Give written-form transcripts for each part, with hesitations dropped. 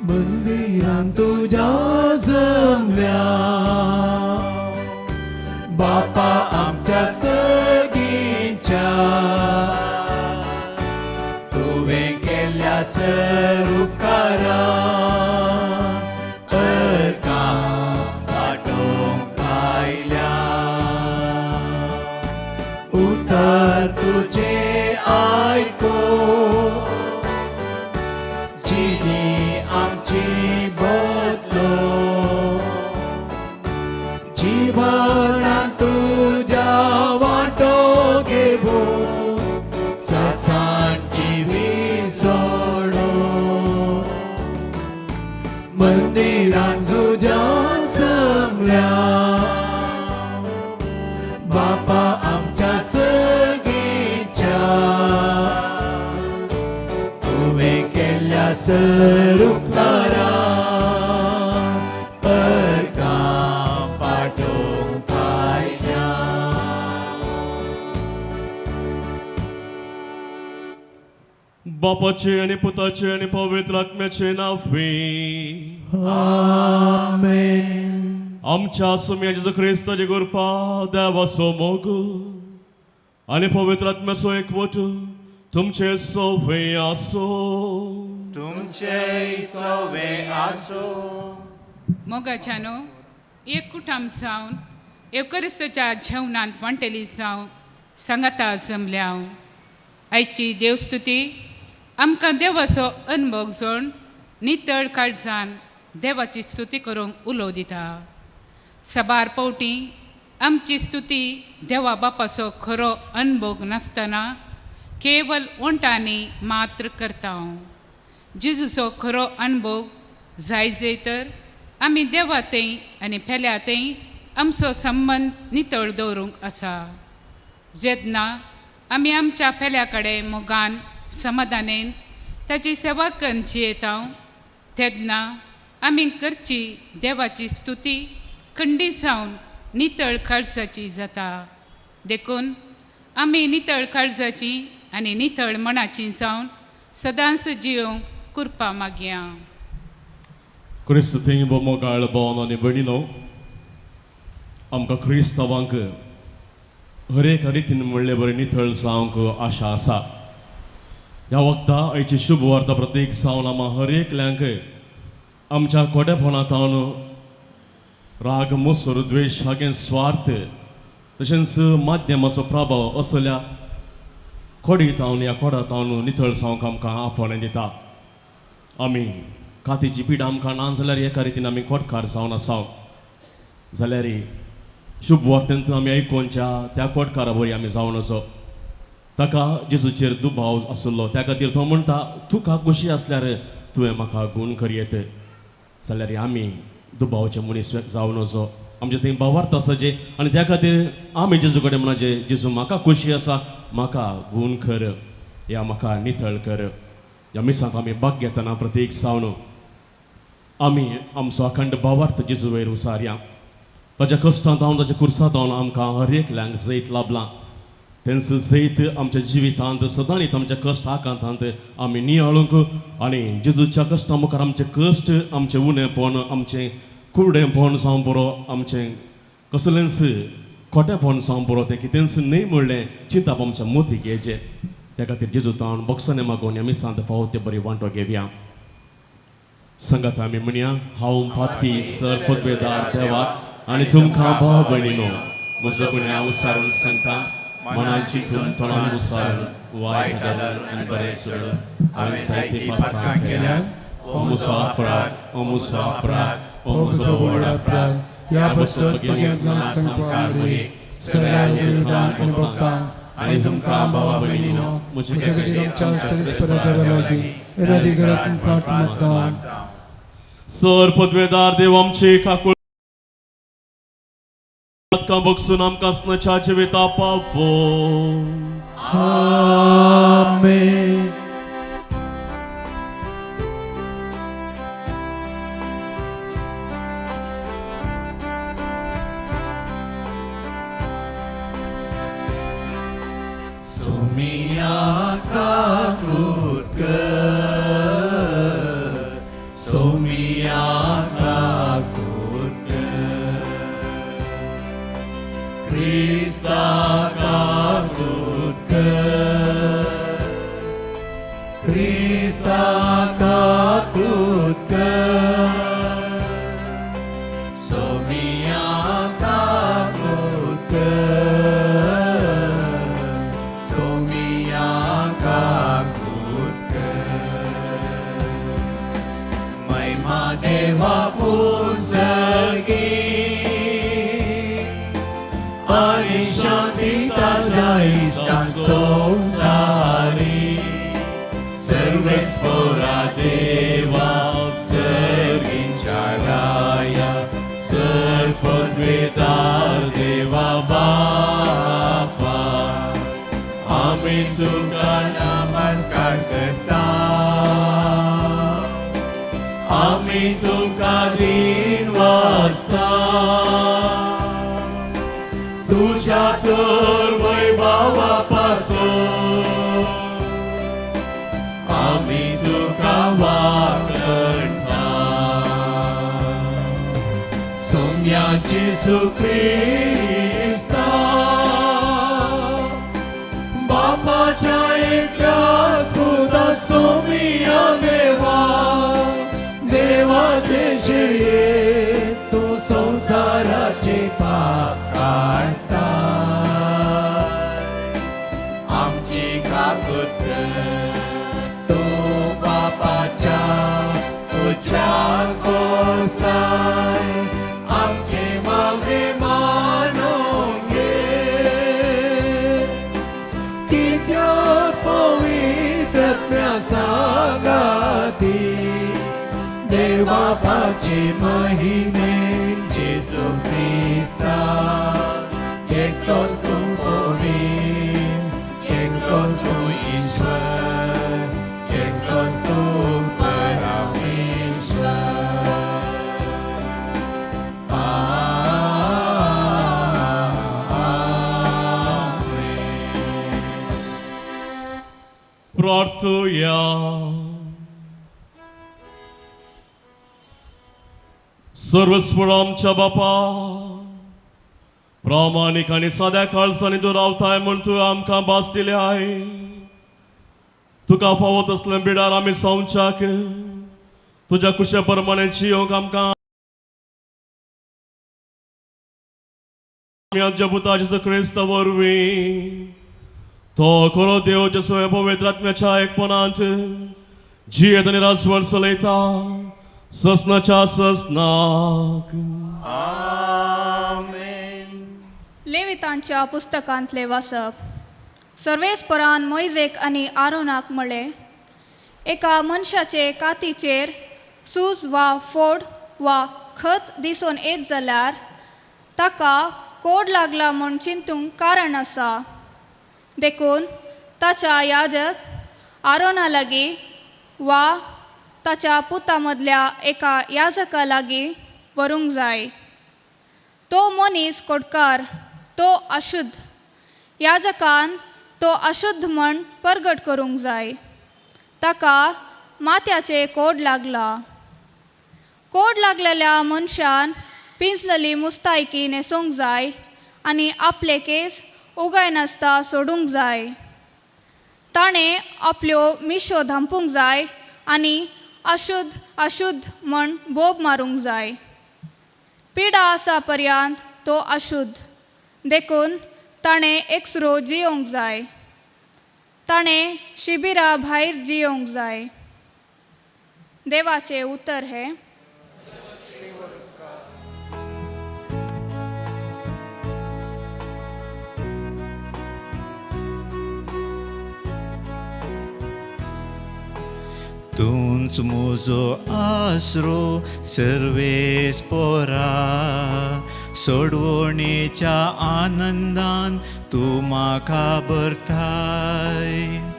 मंदिरांत तुझ्या जमल्या बापा आमच्या सगळींच्या तुवें केल्ल्या उपकारा उतर तुझे आयको जिणी आमची बदलो जीवनांत तुझ्या वाटो घेवो ससांची विसोडो मंदिरांत तुझ्या जमल्या बापा आमच्या सगळींच्या तुवें केल्ल्या उपकारा परकां पाठोवंक आयल्या. बापाचे आनी पुताचे आनी पवित्र आत्म्याचे नांवे आमेन. आमच्या सुम्या जेजू क्रिस्ताचे कृपा देवाचो मोग आनी पवित्र आत्म्याचो एकवट तुमचे सोवे आसो. तुमचे सोवे आसो. मोगाच्यानो एक कुटुंब जावन एवकरिस्ताच्या जेवणांत वांटेली जावन सांगाता जमल्या. आयची देवस्तुती आमकां देवाचो अनुभव जोड नितळ काळजान देवाची स्तुती करूंक उलो दिता. सबार पावटी आमची स्तुती देवा बापाचो खरो अनुभव नासतना केवळ ओंटांनी मात्र करता. जेजूचो खरो अनुभव जाय तर आमी देवातय आनी फेल्यातय आमचो संबंद नितळ दवरूंक आसा. जेन्ना आमी आमच्या फेल्या कडेन मोगान समाधानेन ताची सेवा करची येता तेन्ना आमी करची देवाची स्तुती खंडी जावन नितळ काळजाची जाता. देखून आमी नितळ काळजाची आनी नितळ मनाची जावन सदांच जियोंक कृपा मागया. क्रिस्त थंय मोगाळ भावन आनी भयणीनो, आमकां क्रिस्तांवांक हर एक रितीन म्हणले बरें नितळ जावंक आशा आसा. ह्या वखदां आयची शुभ वार्ता प्रत्येक जावन आम्हा हर एकल्यांक आमच्या कोडेपणांतावन राग मोसोर द्वेश हागे स्वार्थ तशेंच माध्यमाचो प्रभाव असल्या खोडीतावन ह्या खोडातावन नितळ जावंक आमकां आपणें दिता. आमी कातीची पीड आमकां ना जाल्यार एका रितीन आमी खोडकार जावन आसा जाल्यार शुभ वार्तेंत आमी आयकोनच्या त्या खोडकारा बरी आमी जावन असो. ताका जेजूचेर दुबाव आसलो त्या खातीर तो म्हणटा तुका खोशी आसल्यार तुवें म्हाका गूण करयेत. जाल्यार आमी दुबावचे मनीस जावन असो आमचे थंय भावार्थ आसा जे आनी त्या खातीर आमी जेजू कडेन म्हणचे जेजू म्हाका खोशी आसा म्हाका गूण कर या म्हाका नितळ कर. ह्या मिसाक आमी भाग घेतना प्रत्येक जावन आमी आमचो अखंड भावार्थ जेजू वयर उसारया. ताच्या कश्टांत हांव ताच्या कुर्सांत हांव आमकां हर एकल्यांक जैत लाभलां. तेंच जैत आमच्या जिवितांत सदांच आमच्या कश्ट आकांतांत आमी नियाळूंक आनी जेजूच्या कश्टा मुखार आमचे कश्ट आमचें उणेपण आमचें कुरडेपण जावं बरो आमचें कसलेंच खोटेपण जावं बरो तें कितेंच न्हय म्हणलें चिंतप आमच्या मोतीक येचें. त्या खातीर जेजू तावन बक्षांनी मागोवन आमी सांत पावो ते बरी वांटो घेवया. सांगात आमी म्हणया हांव पातकी सर पदवेदार देवाक आनी तुमकां भाव भयणीनो म्हजो गुन्यांव उसारून सांगता मनान चिंतून तोंडान उसारून वायट घालून आनी बरें सोडून हांवें जायती पातकां केल्यात. हो म्हजो अपराध, हो म्हजो अपराध, हो म्हजो व्हड अपराध. ह्या बसत बगेतना संकार मुरी सगळ्या देवतांक आनी भक्तांक आनी तुमकां भावा भयणीनो म्हजे खातीर आमच्या सर्वेस्पराच्या लागीं येणारी घरांत प्रार्थना मागता. सर पदवेदार देव आमचे काकूळ बगसून आमकां स्नच्या जिविता पावो. आमेन. सोमिया काकूत कर सोमी संसारी सर्वेस्पोरा देवा सर्गींच्या राया सर्पद्वेदार देवा बापा आम्ही तुका नमस्कार करता आम्ही तुका दिन वाजता तुझ्या तर वैभवापासून आम्ही तुका वाकणता सौम्या जेसू ख्रिस्ता बापाच्या एकल्याच पुता सौम्या देवा देवाचे शिळे तो संसाराचे पाप काढता आमची काकूत तो बापाच्या उजव्याक बसलाय आमचे मागणे मानून घे कित्याक पवित्र सांगाती देवापाचे महिमे जेसू ख्रिस्ता एकटोच तू पवित्र एकटोच तू ईश्वर एकटोच तू परमेश्वर प्रार्थूया. सर्वस्वर आमच्या बापा प्रामाणिक आणि साध्या खालसाने तू रावताय म्हण तू आमकां भास दिले आहे तुका फावत असलें बिडार आमी संवच्याक तुज्या कुशे प्रमाणे जियोंक आमकां आमच्या पुता जेसू ख्रिस्त वरवीं तो खरो देव जेसू पवित्र आत्म्याच्या एकपणांत जियेत आनी राजवर चलयता ससनाच्या ससनाक. आमेन. लेवितांच्या पुस्तकांतले वाचप. सर्वेस्परान मोइजेक आनी आरोनाक म्हणले, एका मनशाचे कातीचेर सूज वा फोड वा खत दिसून येत जाल्यार ताका कोड लागला म्हूण चिंतूंक कारण आसा. देखून ताच्या याजक आरोना लागीं वा ताच्या पुता मदल्या एका याजका लागीं व्हरूंक जाय. तो मनीस कोडकार तो अशुद्ध. याजकान तो अशुद्ध म्हण परगट करूंक जाय. ताका माथ्याचे कोड लागला. कोड लागलेल्या मनशान पिंजलेली मुस्तायकी न्हेसूंक जाय आनी आपले केस उगाय नासता सोडूंक जाय. ताणें आपल्यो मिशो धांपूंक जाय आनी अशुद्ध अशुद्ध म्हण बोब मारूंक जाय. पिडा आसा पर्यंत तो अशुद्ध. देखून ताणें एकसरो जियोंक जाय. ताणें शिबिरा भायर जियोंक जाय. देवाचे उतर हे. तूंच म्हजो आसरो सर्वेस्परा सोडवणेच्या आनंदान तूं म्हाका भरताय.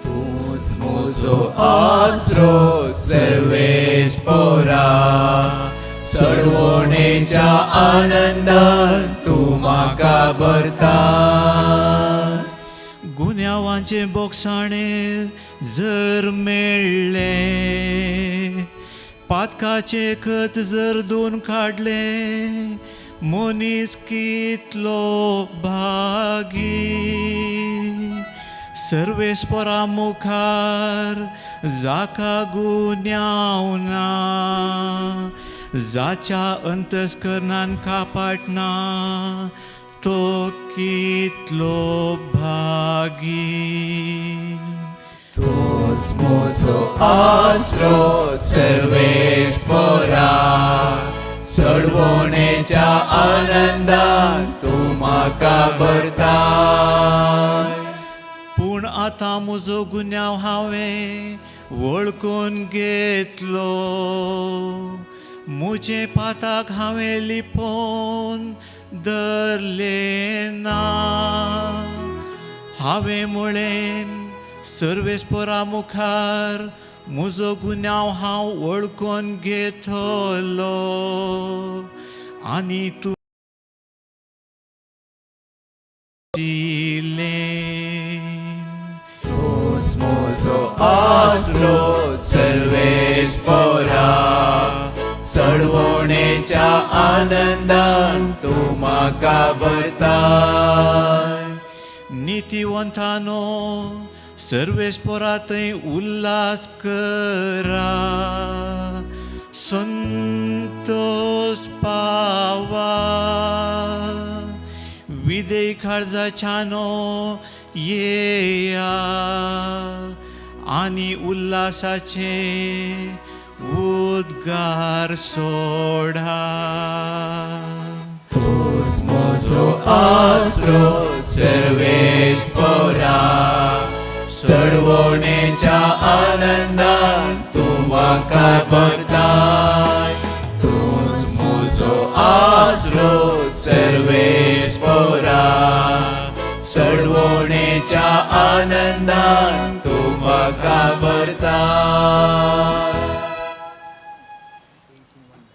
तूंच म्हजो आसरो सर्वेस्परा सोडवणेच्या आनंदान तूं म्हाका भरताय. गुन्यांवाचे बोगसाणे जर मेळ्ळे पातकाचे खत जर दोन काडले मनीस कितलो भागी. सर्वेस्परा मुखार जाका गुन्यांव ना जाच्या अंतस्करणान कापाटना तो कितलो भागी. तूंच म्हजो आसरो सर्वेस्परा सोडवणेच्या आनंदान तूं म्हाका भरताय. पूण आतां म्हजो गुन्यांव हांवें वळखून घेतलो. म्हजे पाताक हांवें लिपोवन धरले ना. हांवें म्हळें सर्वेस्परा मुखार म्हजो गुन्यांव हांव वळखून घेतलो आनी तूं तूंच म्हजो आसरो सर्वेस्परा. चडवणेच्या आनंदान तूं म्हाका भरताय. नितीवंतानो सर्वेस्परा थंय उल्हास करा. संतोष पावा. विदेय काळजाच्यानो येया आनी उल्हासाचे उद्गार सोडा. तूंच म्हजो आसरो सर्वेस्परा. चडवणेच्या आनंदान तूं म्हाका भरताय. तूंच म्हजो आसरो सर्वेस्परा. चडवणेच्या आनंदान तूं म्हाका भरताय.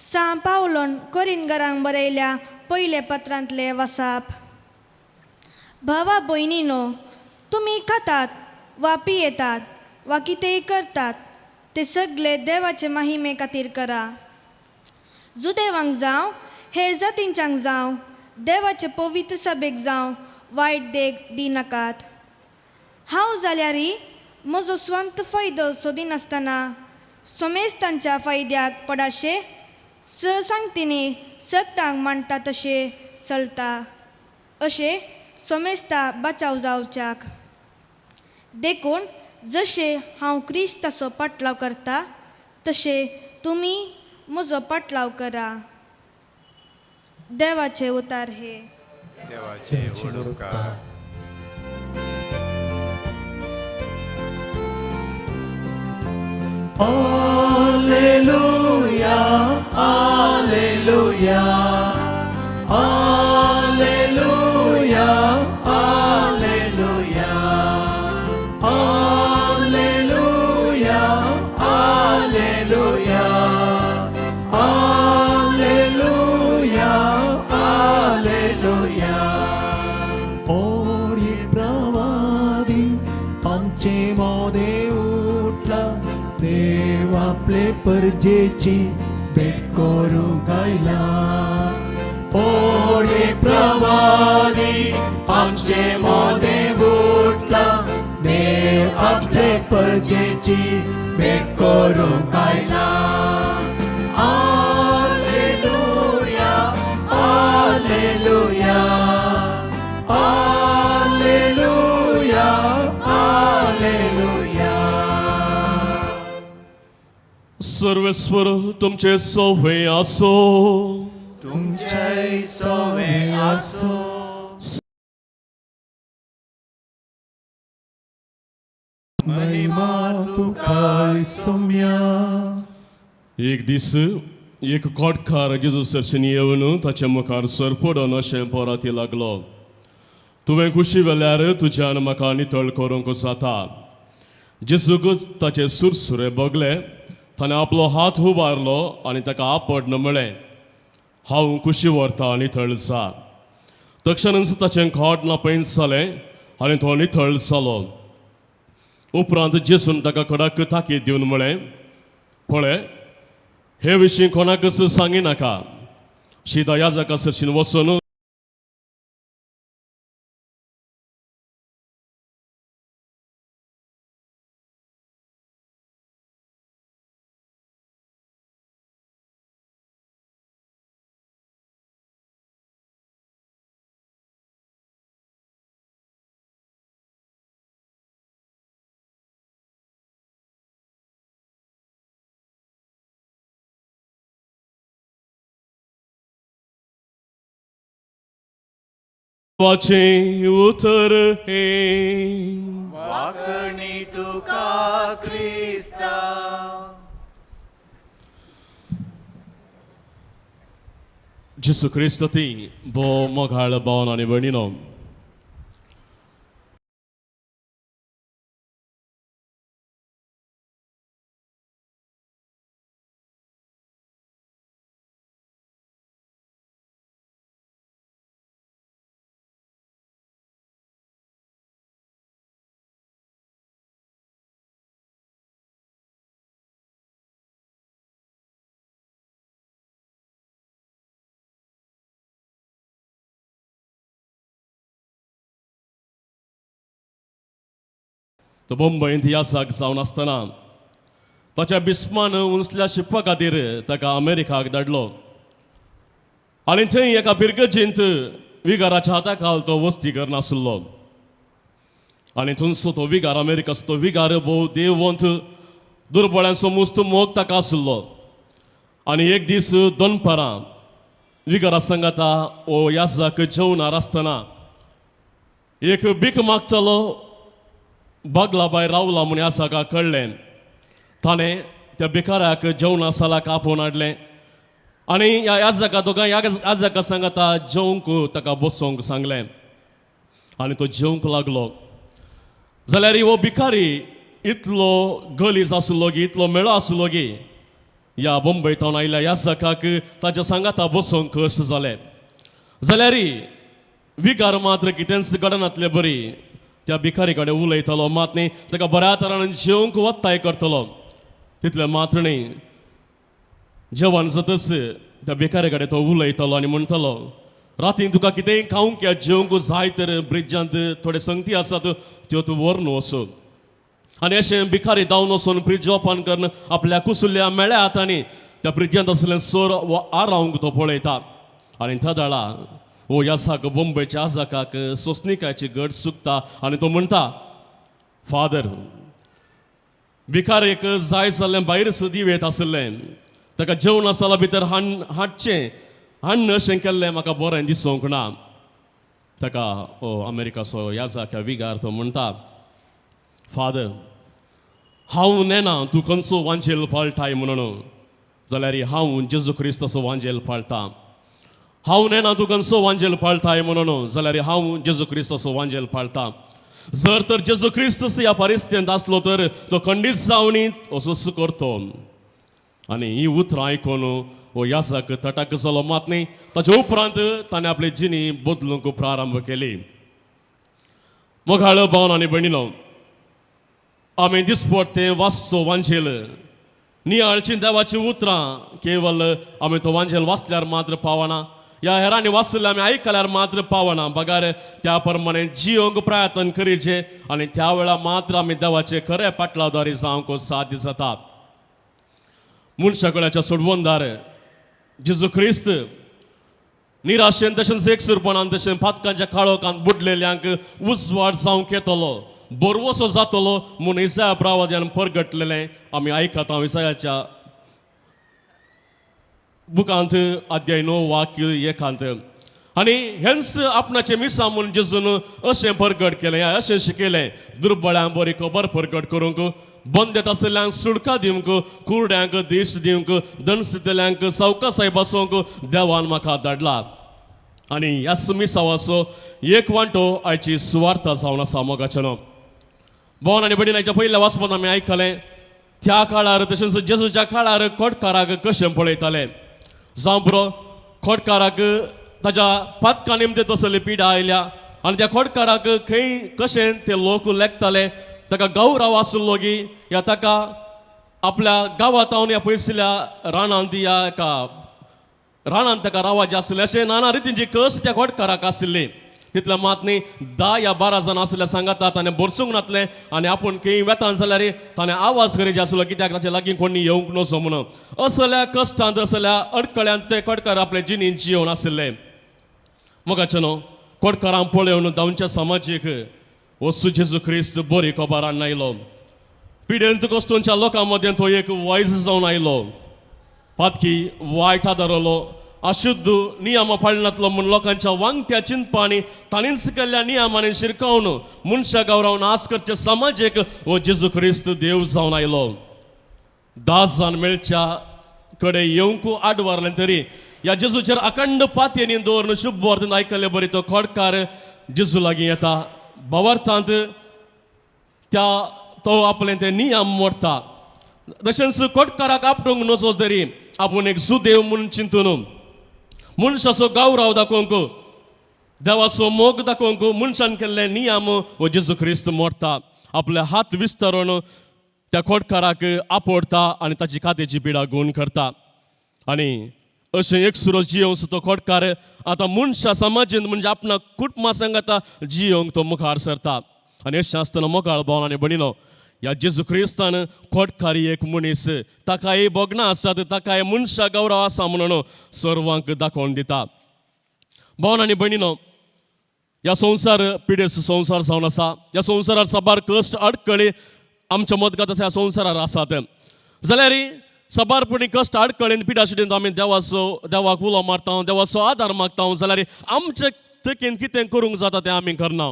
सांत पावलोन कोरिंथकारांक बरयल्या पयले पत्रांतले वसाप. भावा भयणीनो, तुमी खातात वा पियेतात वा कितेंय करतात ते सगळे देवाचे महिमे खातीर करा. जुदेवांक जावं हेर जातींच्यांक जावं देवाचे पवित्र सभेक जावं वायट देख दिनाकात. हांव जाल्यारय म्हजो स्वंत फायदो सोदिनासतना सोमेस्तांच्या फायद्याक पडाशे सांगतीनी सक्तांक मांडटा तशें चलता. अशें सोमेस्ता बचाव जावच्याक. देखून जशें हांव क्रिस्ताचो पाटलाव करता तशें तुमी म्हजो पाटलाव करा. देवाचे उतार हे. देवाचे उपकार. Alleluia, Alleluia, Alleluia, Alleluia, Alleluia, Alleluia, Alleluia, Alleluia. ओरी प्रवादी आमचे मोदे उठला. देव आपले परजेची भेट करूंक आयला. ओडे प्रवादी आमचे मोदे उठला. देव आपले परजेची भेट करूंक आयला. Alleluia, Alleluia, Alleluia, Alleluia. सर्वेस्वर तुमचे सोवे आसो. तुमचे सोवे आसो. महिमा तुकाय सोम्या. एक दीस एक खोटकार जेजू सरशीन येवन ताच्या मुखार सरपडोन अशें पोराती लागलो. तुवें कुशी वेल्यार तुज्यान म्हाका नितळ करूंक जाता. जेजूकच ताचे सुरसुरे बगले. ताणें आपलो हात उबारलो आनी ताका आपडन म्हळें, हांव कुशी व्हरता नितळ जा. तक्षणच ताचें खोट नापयत जालें आनी तो नितळ जालो. उपरांत जेसून ताका कडक ताकीद दिवन म्हळें, पळय, हे विशीं कोणाकच सांगी नाका. शिदा याजका सरशीन वचून वाचे उतर हे वाकणी तुका क्रिस्ता जेसू क्रिस्त ती बो मोगाळ भावन आनी भयणीनो तो मुंबईंत यासाक जावन आसतना ताच्या बिस्मान उंचल्या शिप्पा खातीर ताका अमेरिकाक धाडलो आनी थंय एका पिरगजींत विगाराच्या हाता खाल तो वस्ती करनासलो आनी थंयचो तो विगार अमेरिकाचो तो विगार भोव देववंत दुर्बळ्यांचो मुस्त मोग ताका आसलो आनी एक दीस दनपारां विगारा सांगाता ओ यासाक जेवणार आसतना एक भीक मागतलो बागला भायर रावला म्हूण यासाका कळ्ळें ताणें त्या भिकाऱ्याक जेवणा सालाक आपोवन हाडलें आनी ह्या याजका दोगांय याजका सांगाता जेवंक ताका बसोंक सांगलें आनी तो जेवंक लागलो जाल्यार हो भिकारी इतलो गलीज आसलो गी इतलो मेळो आसलो गी ह्या मुंबयतावन आयिल्ल्या याजकाक ताच्या सांगाता बसोंक कश्ट जालें जाल्यार विकार मात्र कितेंच घडनातलें बरी त्या भिकारी कडेन उलयतलो मात न्ही ताका बऱ्या तरान जेवंक वत्ताय करतलो तितलें मात्र न्ही जेवण जातच त्या भिकारी कडेन तो उलयतलो आनी म्हणटलो रातीन तुका कितेंय खावंक या जेवंक जाय तर ब्रिजांत थोडे संगती आसात त्यो तूं व्हरून वचो आनी अशें भिकारी धांवन वचून फ्रीज ओपन करून आपल्या कुसुल्ल्या मेळ्या हातांनी त्या फ्रिजांत आसलें सोर आरावंक तो पळयता आनी त्या दाळा हो यासाक मुंबयच्या आजाकाक सोंसणिकाची गट सुकता आनी तो म्हणटा फादर भिकारेक जाय जाल्लें भायर दिवेत आसलें ताका जेवण आसला भितर हाडचें हाडन अशें केल्लें म्हाका बरें दिसोंक ना ताका हो अमेरिकाचो याजाक विगार तो म्हणटा फादर हांव नेना तूं खंयचो वांजेल पाळटाय म्हणून जाल्यार हांव जेजू क्रिस्ताचो वांजेल पाळटां हांव नेना तूं खंयचो वांजेल पाळटाय म्हणून जाल्यार हांव जेजू क्रिस्ताचो वांजेल पाळटां जर तर जेजू क्रिस्तस ह्या परिस्थितींत आसलो तर तो खंडीत जावन असो करतो आनी ही उतरां आयकून हो यासाक तटाक जालो मात न्ही ताचे उपरांत ताणें आपली जिणी बदलूंक प्रारंभ केली मोगाळ भावन आनी भयणीनो आमी दिसपट तें वाचचो वांजेल नियाळची देवाची उतरां केवल आमी तो वांजेल वाचल्यार मात्र पावना ह्या हेरांनी वाचलें आमी आयकल्यार मात्र पावना बगार त्या प्रमाणे जियोंक प्रयत्न करीचे आनी त्या वेळा मात्र आमी देवाचे खरे पाटलादारी जावंक साध्य जाता मनशाकळ्याच्या सोडवणदार जेजू क्रिस्त निराशेन तशेंच एकसुरपणान तशें फातकांच्या काळोखांत बुडलेल्यांक उजवाड जावंक येतलो बरवसो जातलो म्हूण इसाया प्रवाद्यान परगटलेलें आमी आयकता इसायाच्या बुकांत अध्याय 9 वाक्य 1 आनी हेंच आपणाचें मिसा म्हूण जेजून अशें परगट केलें अशें शिकयलें दुर्बळ्यांक बरी खबर परगट करूंक बंदेत आसलेल्यांक सुडका दिवंक कुरड्यांक देश दिवंक दणसितल्यांक सावकासाय बसोवंक देवान म्हाका धाडला आनी ह्याच मिसावाचो एक वांटो आयची सुवार्ता जावन आसा मोगाचेनो भोवन आनी भयणीन हाच्या पयल्या वाचपांत आमी आयकलें त्या काळार तशेंच जेजूच्या काळार खोडकाराक कशें पळयताले जावं पुरो खोडकाराक ताच्या पातका निमतेत असली पिडा आयल्या आनी त्या खोडकाराक खंय कशें ते लोक लेखताले ताका गौरव आसलो गी या ताका आपल्या गांवांत ह्या पयसल्या रानांत या एका रानांत ताका रावाचें आसलें अशें नाना रितींची कस त्या खोडकाराक आसली तितलें मात न्ही 10 या 12 जाणां आसल्या सांगाता ताणें बरसूंक नातलें आनी आपूण खंय वेतान जाल्यार ताणें आवाज करीत आसलो कित्याक ताचे लागीं कोणी येवंक नजो म्हणून असल्या कश्टांत असल्या अडकळ्यांत ते खोडकार आपले जिणींत जियोन आसले मोगाचेनो खोडकारांक पळोवन जावच्या समाजीक वस्तू जेजू क्रिस्त बरी खबर हाडून आयलो पिडेंत कश्टांच्या लोकां मदें तो एक वॉयस जावन आयलो पातकी वायट आदारलो अशुद्ध नियम पाळनातलो म्हूण लोकांच्या वांगत्या चिंतपांनी ताणींच केल्ल्या नियमांनी शिरकावन मनशा गौरव नास करचे समाजेक हो जेजू ख्रिस्त देव जावन आयलो. दास जावन मेळच्या कडे येवंक आडवारले तरी या जेजूचेर अखंड पातयेनी दवरून शुभ वार्तेन आयकले बरी तो खोडकार जेजू लागीं येता. भावार्थांत तो आपले ते नियम मोडटा. तशेंच खोडकाराक आपटूंक नसो तरी आपूण एक सुदेव म्हूण चिंतून मनशाचो गौरव दाखोवंक देवाचो मोग दाखोवंक मनशान केल्ले नियम हो जेजू ख्रिस्त मोडटा. आपले हात विस्तारून त्या खोडकाराक आपडटा आनी ताची खात्याची पिडा गुण करता. आनी अशें एक सुरो जियोंक तो खोडकार आतां मनशा समाजीन म्हणजे आपणा कुटुंबा सांगाता जियोंक तो मुखार सरता. आनी अशें आसतना मोगाळ भावनांनी भयणीनो, या जेजू क्रिस्तान खोडकारी एक मनीस ताकाय बोगणां आसात, ताकाय मनशा गौरव आसा म्हणून सर्वांक दाखोवन दिता. भावनांनी भयणीनो, ह्या संवसार पिडेस संवसार जावन आसा. ह्या संवसारार साबार कश्ट अडकळी आमच्या मदगात ह्या संवसारार आसात. जाल्यार साबारपणी कश्ट अडकळीन पिडा शिडेन आमी देवाक उलो मारता, देवाचो आदार मागता. जाल्यार आमचे तेकीन कितें करूंक जाता तें आमी करना.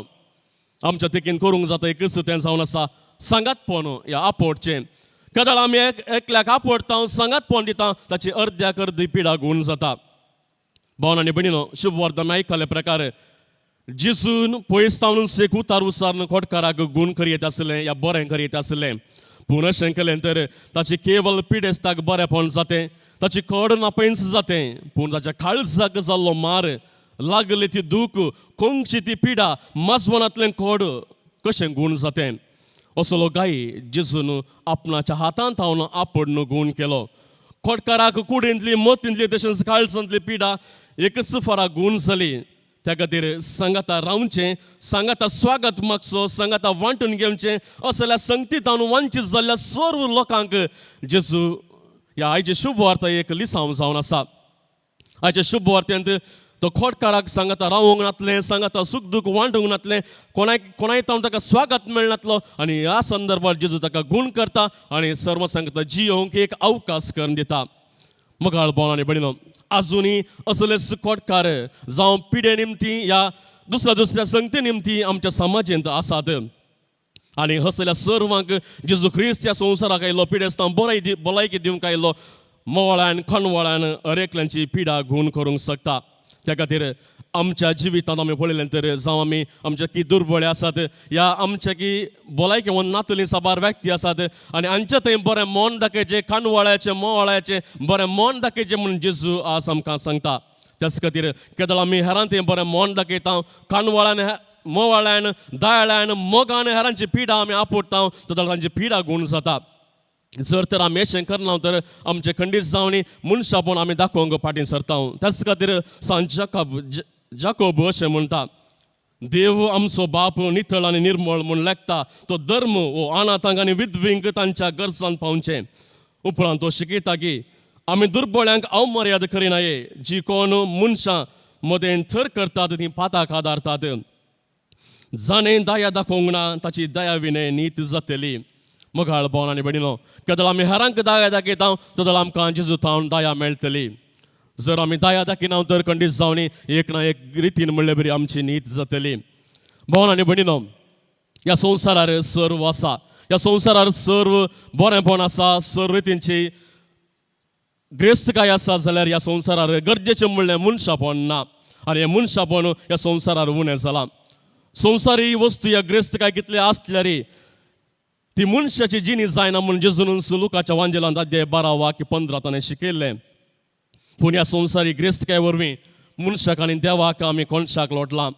आमच्या तेकीन करूंक जाता एकच तें जावन आसा सांगातपण या आपडचें. केदाळ आमी एकल्याक आपडटा, सांगातपण दिता, ताची अर्द्याक अर्दी पिडा गुण जाता. भावनांनी भयणीनो, शुभ वार्ता आमी आयकले प्रकार जेजून पयसतावन सेक उतार उसारन खोडकाराक गुण करीत आसलें या बरें करीत आसलें. पूण अशें केलें तर ताची केवल पिडेस ताका बरेंपण जातें, ताची कड नापयस जातें. पूण ताच्या काळजाक जाल्लो मार, लागली ती दूख, कोंगची ती पिडा, माजवनांतलें कोड कशें गुण जातें. असलो गायी जेजून आपणाच्या हातांत हांवन आपडन गुण केलो. खोडकाराक कुडींतली मोतींतली तशेंच काळजांतली पिडा एकच फराक गुण जाली. त्या खातीर सांगाता रावचें, सांगाता स्वागत मागचो, सांगाता वांटून घेवचें. असल्या संगतींत हांव वंचीत जाल्ल्या सर्व लोकांक जेजू ह्या आयचे शुभ वार्ता एक लिसांव जावन आसा. आयच्या शुभ वार्त्यांत तो खोडकाराक सांगाता रावूंक नातलें, सांगाता सुख दूख वांटूंक नातलें, कोणाय तावन ताका स्वागत मेळनातलो. आनी ह्या संदर्भात जेजू ताका गुण करता आनी सर्व सांगता जियोंक एक अवकाश करून दिता. मोगाळ भावनांनी भयणीनो, आजुनी असलेच खोडकार जावं पिडे निमती या दुसऱ्या संगती निमती आमच्या समाजींत आसात. आनी असल्या सर्वांक जेजू ख्रिस्त ह्या संवसाराक आयलो, पिडेस्तांव भलायकी दिवंक आयलो. मोवाळ्यान खणवाळ्यान हरेकल्यांची पिडा गुण करूंक शकता. त्या खातीर आमच्या जिवितांत आमी पळयलें तर जावं आमी आमच्या की दुर्बळे आसात या आमच्या की भलायकी नातली साबार व्यक्ती आसात आनी हांचे थंय बरें मन दाखयचें, काणवाळ्याचें मोवाळ्याचें बरें मन दाखयचें म्हणून जेजू आज आमकां सांगता. त्याच खातीर केदाळ आमी हेरां थंय बरें मन दाखयता, काणवाळ्यान मोवाळ्यान दायळ्यान मोगान हेरांची पिडा आमी आपडटा, जाल्यार तांची पिडा गुण जाता. जर तर आमी अशें करना तर आमचे खंडीत जावनी मनशापण आमी दाखोवंक फाटीं सरता. त्याच खातीर सांत जाकोब अशें म्हणटा, देव आमचो बाप नितळ आनी निर्मळ म्हूण लेखता, तो धर्म वो अनाथांक आनी विधवींक तांच्या गरजांत पावचें. उपरांत तो शिकयता की आमी दुर्बळ्यांक अवमर्याद करिनाये, जी कोण मनशां मदें थर करतात ती पाताक आदारतात. जाणें दया दाखोवंक ना ताची दया विनय नीत जातली. मोगाळ भावनांनी भयणीनो, केदाळ आमी हेरांक दया दाखयता जाल्यार आमकां जेजू थावन दया मेळटली. जर आमी दया दाखयना तर खंडीत जावनी एक ना एक रितीन म्हणले बरी आमची नीत जातली. भावनांनी भयणीनो, ह्या संवसारार सर्व आसा, ह्या संवसारार सर्व बरेंपण आसा, सर्व रितींची ग्रेस्तकाय आसा. जाल्यार ह्या संवसारार गरजेचें म्हणलें मनशापण ना. आनी हें मनशापण ह्या संवसारार उणें जालां. संवसारी वस्तू ह्या ग्रेस्तकाय कितले आसल्यार ती मनशाची जिणी जायना म्हणून जेजून लुकाच्या वांजेलांत अध्याय 12 वाक्य 15 ताणें शिकयल्लें. पूण ह्या संवसारी ग्रेस्तकाय वरवीं मनशाक आनी देवाक आमी कोणशाक लोटलां.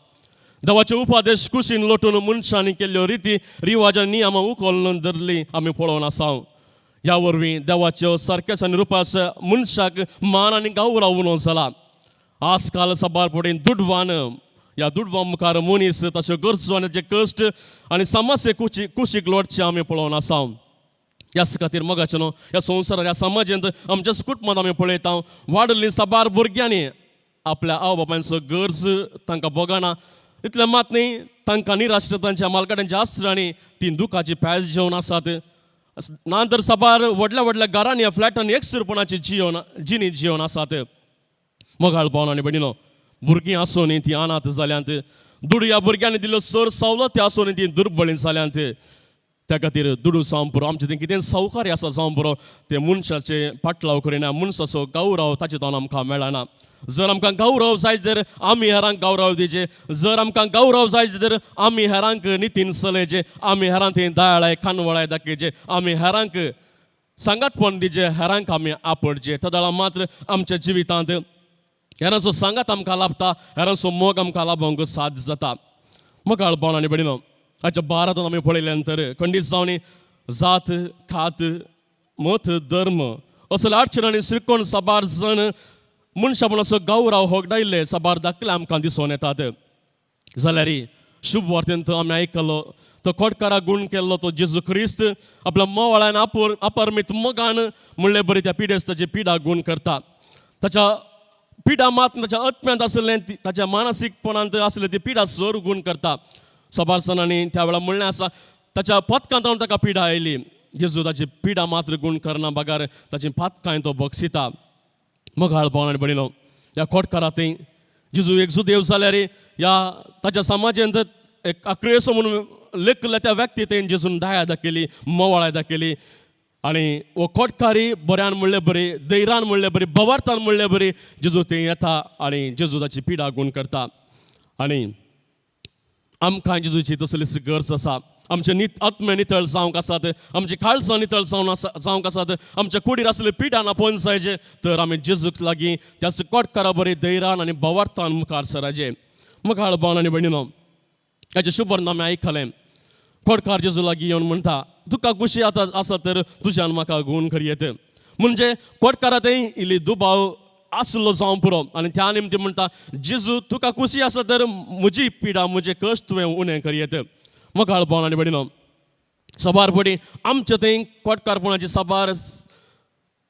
देवाचे उपादेश कुशीन लोटून मनशांनी केल्ल्यो रिती रिवाजां नियमां उखलून धरली आमी पळोवन आसा. ह्या वरवीं देवाच्यो सारकेसानी रुपास मनशाक मान आनी गौरव उणो जाला. आजकाल साबार पडेन दुडवान या दुडवा मुखार मनीस ताच्यो गरजो आनी ताचे कश्ट आनी समस्या कुशीक लोटचे आमी पळोवन आसा. ह्याच खातीर मोगाचें न्हू, ह्या संवसारात ह्या समाजांत आमच्याच कुटुंबांत आमी पळयता वाडलीं साबार भुरग्यांनी आपल्या आवय बापायचो गरज तांकां बगना. इतलें मात न्ही, तांकां निराश तांच्या मालकाड्यांच्या आसरांनी ती दुखाची पॅज जेवन आसात. नातर साबार व्हडल्या व्हडल्या घरांनी फ्लॅटांनी एकसुरपणाची जिणी जिवन आसात. मोगाळ पावन आनी भयणीनो, भुरगीं आसून ती अनाथ जाल्यांत, दुडू ह्या भुरग्यांनी दिल्ल्यो सर सवलती आसून ती दुर्बळीं जाल्यांत, त्या खातीर दुडू जावं पुरो, आमचें तें कितें सौकार्य आसा जावं पुरो, ते मनशाचे पाटलाव करिना, मनशाचो गौरव ताचे तोंड आमकां मेळना. जर आमकां गौरव जाय तर आमी हेरांक गौरव दिवचे, जर आमकां गौरव जाय तर आमी हेरांक नितीन चलयचे, आमी हेरांक थंय दयाळाय कानवळाय दाखयचे, आमी हेरांक सांगातपण दिचे, हेरांक आमी आपडचे. त्या मात्र आमच्या जिवितांत हेरांचो सांगात आमकां लाभता, हेरांचो मोग आमकां लाभोवंक साध्य जाता. मोगाळ पावन आनी भयणीनो, आजच्या भारतांत आमी पळयले नंतर खंडीत जावन जात खात मत धर्म असले अडचण आनी श्रीकोण साबार जण मनशापणाचो गौरव होगडायिल्ले साबार दाखले आमकां दिसून येतात. जाल्यार शुभ वार्तेंत आमी आयकलो तो खोडकाराक गूण केल्लो तो जेजू ख्रिस्त आपल्या मोवाळ्यान अपरमीत मोगान म्हणले बरें त्या पिडेस्ताची पिडा गूण करता. ताच्या पिडा मात ताच्या आत्म्यांत आसलें, ताच्या मानसीकपणांत आसलें ती पिडा चड गूण करता. साबार जाणांनी त्या वेळा म्हणलें आसा ताच्या पथकांत ताका पिडा आयली. जेजू ताची पिडा मात्र गूण करना बगार ताची पातकांय तो बक्षिता. मोगाळ पावन आनी भयणीनो, ह्या खोडकारांत जेजू एक सुदेव जाल्यार ह्या ताच्या समाजांत एक आक्रेस म्हणून लेखल्या त्या व्यक्ती थंय जेजून दया दाखयली, मोवाळाय दाखयली. आनी हो खोडकारी बऱ्यान म्हणलें बरें, धैर्यान म्हणलें बरें, भवार्थान म्हणलें बरें, जेजू थंय येता आनी जेजू ताची पिडा गूण करता. आनी आमकां जेजूची तसलीच गरज आसा. आमचे आत्मे नितळ जावंक आसात, आमची खाळसां नितळ जावंक आसात, आमच्या कुडीर आसले पिडा नापोवन जायचे तर आमी जेजूक लागीं त्याच खोडकारा बरें धैर्यान आनी भवार्थान मुखार सराचे. मोगाळ पावन आनी भयणीनो, हाचे शुभर्ण आमी आयकलें. खोडकार जेजू लागीं येवन म्हणटा तुका खुशी आसा तर तुज्यान म्हाका गूण करयेत. म्हणजे खोडकारांतय इल्ली दुबाव आसलो जावं पुरो आनी त्या निमती म्हणटा जेजू तुका खुशी आसा तर म्हजी पिडा म्हजे कश्ट तुवें उणें करयेत. मोगाळ पावन आनी भयणीनो, साबारपणी आमचे थंय खोडकारपणाची साबार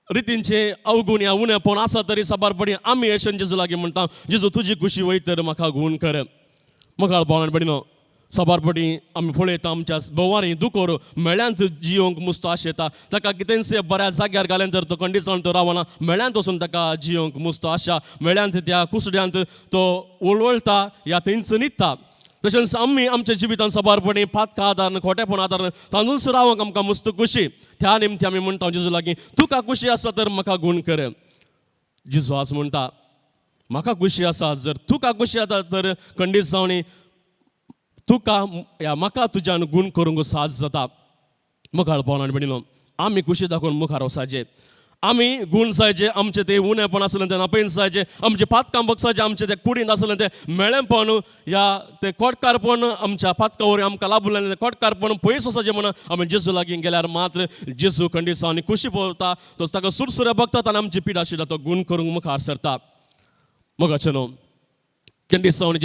रितींचे अवगुण या उणेपण आसा तरी साबारपणी आमी येशून जेजू लागीं म्हणटा जेजू तुजी खुशी वय तर म्हाका गूण कर. मोगाळ पावन आनी भयणीनो, साबारपणी आमी पळयता आमच्या भोवारी दुकोर मेळ्यांत जियोंक मुस्त आशेता. ताका कितेंसे बऱ्या जाग्यार घालें तर तो खंडीत जावन तो रावना, मेळ्यांत वचून ताका जियोंक मुस्त आशा, मेळ्यांत त्या कुसड्यांत तो वळवळटा या थंयच न्हिदता. तशेंच आमी आमच्या जिवितांत साबारपणी पातका आदार खोटेपण आदार तांदूच रावंक आमकां मुस्त खुशी. त्या निमती आमी म्हणटा जेजू लागीं तुका खुशी आसा तर म्हाका गूण कर. जेजू आज म्हणटा म्हाका खुशी आसा, जर तुका खुशी आसा तर खंडीत जावन तुका या म्हाका तुज्यान गूण करूंक साज जाता. मोगाळ पावन आनी भयणीनो, आमी खुशी दाखोवन मुखार वसाचे, आमी गूण जायचे, आमचे ते उणेपण आसलें तें नापेन जायचे, आमचे पातकां बगसाचे, आमचे ते कुडींत आसलें तें मेळेंपण या ते खोडकारपण आमच्या पातकां वरवीं आमकां लाभलें तें खोडकारपण पयस वसाचें म्हणून आमी जेजू लागीं गेल्यार मात्र जेजू खंडीत जावन खुशी पळोवता, तो ताका सुरसुऱ्या बगतात आनी आमची पिडा आशिल्ला तो गूण करूंक मुखार सरता. मोगाचें न्हू, खंडीत जावन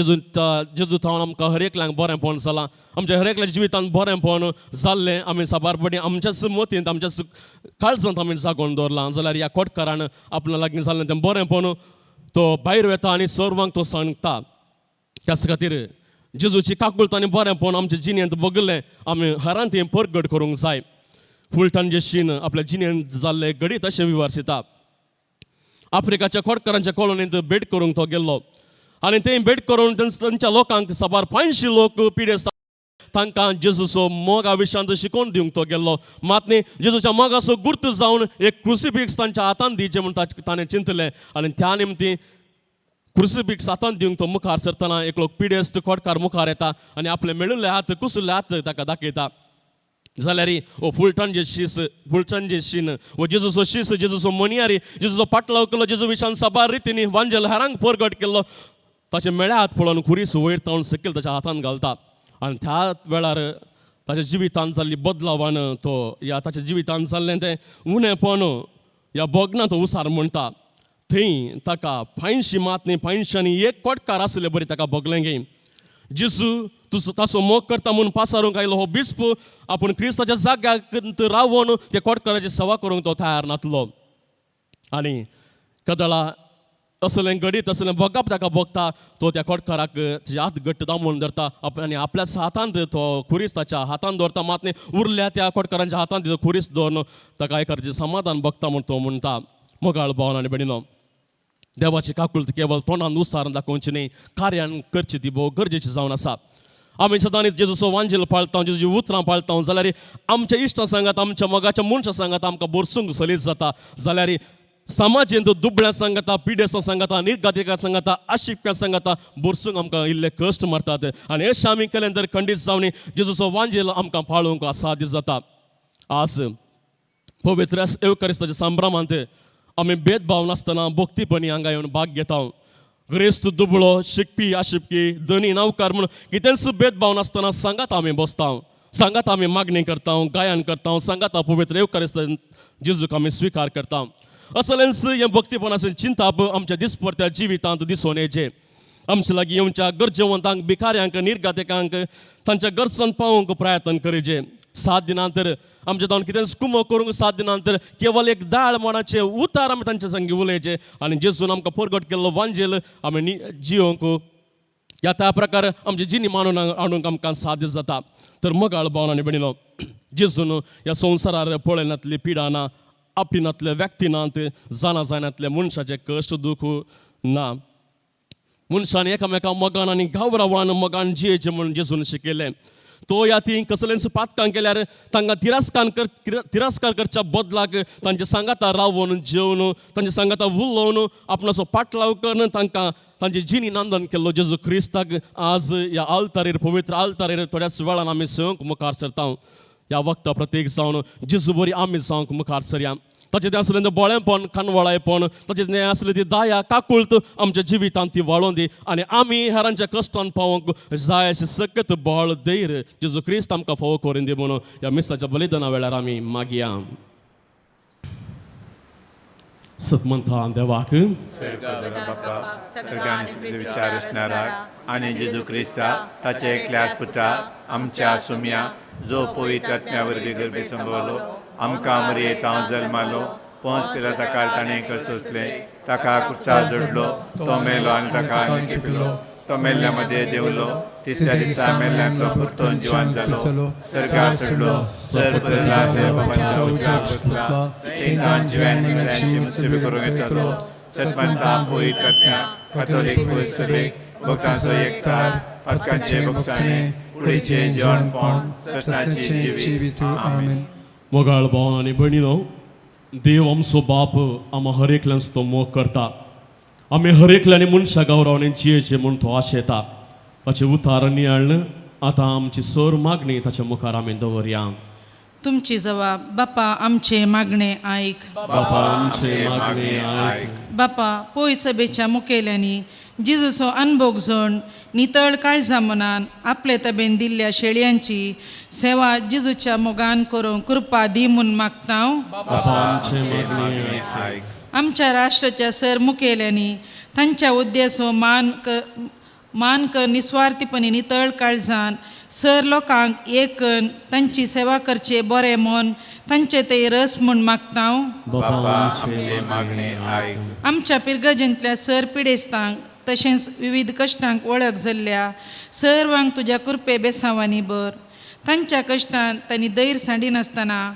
जेजू थावन आमकां हर एकल्यांक बरेंपण जालां, आमच्या हर एकल्या जिवितांत बरेंपण जाल्लें आमी साबारपणी आमच्याच मोतींत आमच्याच काळजांत आमी जागोवन दवरलां. जाल्यार ह्या खोडकारान आपल्या लागीं जाल्लें तें बरेंपण तो भायर वेता आनी सर्वांक तो सांगता. त्याच खातीर जेजूची काकुळट आनी बरेंपण आमच्या जिणेंत बगलें आमी हेरांत हें परगट करूंक जाय. फुलटान जे शीन आपल्या जिणेंत जाल्ले घडीत अशें विवारसिता. आफ्रिकाच्या खोडकारांच्या कॉलनींत भेट करूंक तो गेल्लो आनी थंय भेट करून तांच्या लोकांक साबार 500 लोक पिडेस्तार तांकां जेजूचो मोगा विशयांत शिकोवन दिवंक तो गेल्लो. मात न्ही जेजूच्या मोगाचो गुर्त जावन एक क्रुसिफिक्स तांच्या हातांत दिवचें म्हूण ताणें चिंतलें आनी त्या निमती क्रुसिफिक्स हातांत दिवंक तो मुखार सरतना एकलो पिडेस्त खोडकार मुखार येता आनी आपले मेळिल्ले हात कुसुल्ले हात ताका दाखयता. जाल्यार हो फुलटान जे शीन हो जेजूचो शीस, जेजूचो मणियारी, जेजूचो पाटलाव केल्लो, जेजू विशयान साबार रितींनी वांजेल हेरांक परगट केल्लो ताचे मेळ्या हात पळोवन खुरीस वयर तावन सकयल ताच्या हातांत घालता. आनी त्या वेळार ताच्या जिवितांत जाल्ली बदलावान तो ह्या ताच्या जिवितांत जाल्लें तें उणेपण ह्या बोगना तो उसार म्हणटा. थंय ताका 500 मात न्ही 501 खोडकार आसले बरें ताका बगलें गे. जेजू ताचो मोग करता म्हणून पासारूंक आयलो हो बिस्प आपूण क्रिस्ताच्या जाग्यार रावून त्या खोडकाराची सेवा करूंक तो तयार नासलो. आनी कदळा असलें घडीत असलें बगप ताका बगता तो त्या खोडकाराक ताचे हात घट्ट दामून धरता आनी आपल्याच हातांत तो खुरीस ताच्या हातांत दवरता. मात न्ही उरल्या त्या खोडकारांच्या हातांत तो खुरीस दवरून ताका एखादें समाधान बगता म्हूण तो म्हणटा. मोगाळ पावन आनी भयणीनो, देवाची काकुळत केवळ तोंडान उसारून दाखोवची न्ही, कार्यान करची ती भोव गरजेची जावन आसा. आमी सदांच जेजूचो वांजेल पाळटा, जेजूची उतरां पाळटा जाल्यार आमच्या इश्टां सांगात, आमच्या मोगाच्या मनशां सांगात आमकां बोरसूंक सलीस जाता. जाल्यार समाजीन दुबळ्या सांगाता, पिडेसां सांगाता, निर्गातिकां सांगाता, आशिक्यां सांगाता बोरसूंक आमकां इल्ले कश्ट मारतात. आनी हें आमी केलें तर खंडीत जावन जेजूचो वांजेल आमकां पाळूंक साध्य जाता. आज पवित्र एवकारिस्ताच्या संभ्रमांत आमी भेदभाव नासतना भक्तीपणी हांगा येवन भाग घेता. ग्रेस्त दुबळो, शिकपी, आशिकपी, धनी, नौकार म्हणून कितेंच भेदभाव नासतना सांगात आमी बसता, सांगात आमी मागणी करता, गायन करता, सांगात पवित्र एवकारिस्त जेजूक आमी स्विकार करता. असलेंच हें भक्तीपणाचें चिंताप आमच्या दिसपरत्या जिवितांत दिसून येचे. आमचे लागीं येवच्या गरजेवंतांक, भिकाऱ्यांक, निर्गातिकांक तांच्या गरजांत पावोवंक प्रयत्न करीचे. 7 दिनांतर आमच्या जावन कितेंच कुमो करूंक 7 दिनांतर केवळ एक दाळ मोडाचे उतार आमी तांच्या संगी उलयचे आनी जेजून आमकां परगट केल्लो वांजेल आमी जियोंक ह्या त्या प्रकार आमची जिणी मांडून हाडूंक आमकां साध्य जाता. तर मोगाळ भावन आनी भयणीनो, जेजून ह्या संवसारार पळयनातली पिडा ना, आपणातल्या व्यक्तिनांत जाणा जायनातल्या मनशाचे कश्ट दूख ना. मनशांनी एकामेकां मोगान आनी गांवरावान मोगान जियेचें म्हणून जेजून शिकयलें. तो ह्या ती कसलेंच पातकां केल्यार तांकां तिरस्कार करच्या बदलाक तांचे सांगाता रावून जेवन तांचे सांगाता उलोवन आपणाचो पाटलाव करून तांकां तांची जिणी नांदन केल्लो जेजू क्रिस्ताक आज ह्या आल्तारीर, पवित्र आल्तारीर थोड्याच वेळान आमी सयोंक मुखार सरता. ह्या वक्ता प्रत्येक जावन जेजू बरी आमी जावंक मुखार सरया. ताचें तें आसलें तें बोळेंपण, कानवळायपण, ताचें तें आसलें ती दया, काकुळत आमच्या जिवितांत ती वाळोवन दी आनी आमी हेरांच्या कश्टान पावोंक जाय अशें सकत बळ धैर्य जेजू क्रिस्त आमकां फावो करून दी म्हणून ह्या मिसाच्या बलिदाना वेळार आमी मागया. सत म्हणटा देवाक बाप्पा सगळ्यांनी विचार असणारा आणि जेजू क्रिस्ता ताचे एकल्याच पुत्रा आमच्या सुम्या जो पवित्र आत्म्यावर गर्भे संभवलो, आमकां मरयेता जल्मालो, पोंच पिलाता काळ ताणें सोंसले, ताका कुर्चार जोडलो, तो मेलो आनी ताका आनी पिलो, तो मेल्ल्या मध्ये देवलो, तिसऱ्या दिसा मेल्ल्यांतलो परतून जिवांत जालो, सर्गार चडलो, सर पळयला ते बापाच्या उजव्यार बसला, तेन्ना जिव्यांनी मेल्ल्यांची मुत्सवी करूंक येतलो. सतमंता पवित्र आत्म्या कातोलीक पवित्र सभेक भक्तांचो एकठार, पातकांचे भोगसाणे, कुडीचें जेवणपण, सतनाची जिवीत. आमेन. मोगाळ भावन आनी भयणीनो, देव आमचो बाप आमी हर एकल्यांचो तो मोग करता. आमी हर एकल्यांनी मनशा गौरवान जियेचें म्हूण तो आशेता. ताचें उतार नियाळन आतां आमची सर मागणी ताच्या मुखार आमी दवरया. तुमची जबाब, बापा आमचे मागणे आयक. बापा आमचे मागणे आयक. बापा पोय सभेच्या मुखेल्यांनी जिजूचो अनभोग जोड नितळ काळजा मनान आपले तबेन दिल्ल्या शेळयांची सेवा जिजूच्या मोगान करूंक कृपा दी म्हूण मागता. बापा आमचे मागणे आयक. आमच्या राष्ट्राच्या सर मुखेल्यांनी तांच्या उद्देशो मान कर निस्वार्थीपणी नितळ काळजान सर लोकांक एक करून तांची सेवा करचे बरें मन तांचे ते रस म्हूण मागता. बापा आमचे मागणे आयक. आमच्या पिरगजेंतल्या सर पिडेस्तांक तशेंच विविध कश्टांक वळख जाल्ल्या सर्वांक तुज्या कृपे बेसांवांनी बर. तांच्या कश्टांत तांणी दैर सांडिनासतना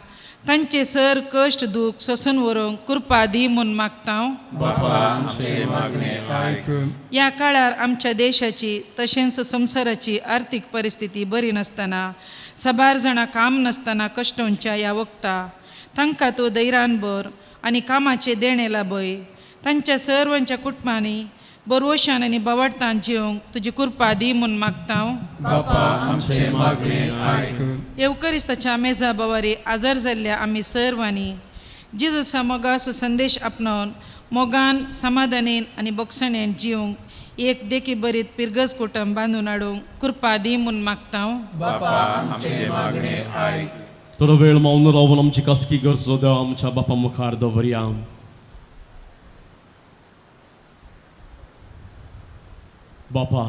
तांचे सर कश्ट दूख सोसून व्हरूंक कृपा दी म्हूण मागता. बापा आमचे मागणे आयक. ह्या काळार आमच्या देशाची तशेंच संवसाराची आर्थीक परिस्थिती बरी नासतना साबार जाणां काम नासतना कश्टांच्या ह्या वक्ता तांकां तूं दैरान बर आनी कामाचे देणे लाभय. तांच्या सर्वांच्या कुटुंबांनी बरवशान आनी बावडतान जिवंक तुजी कृपा दी म्हूण मागता. बापा आमचे मागणे आयक. एवकरिस्ताच्या मेजा बवारी आजार जाल्ल्या आमी सर्वांनी जेजूचा मोगाचो संदेश आपणावन मोगान समाधानेन आनी बोगसणेन जिवंक एक देखी बरीत पिरगज कुटुंब बांदून हाडूंक कृपा दी म्हूण मागता. बापा आमचे मागणे आयक. थोडो वेळ मौन रावन आमची कसकी गरजो देव आमच्या बापा मुखार दवरया. बापा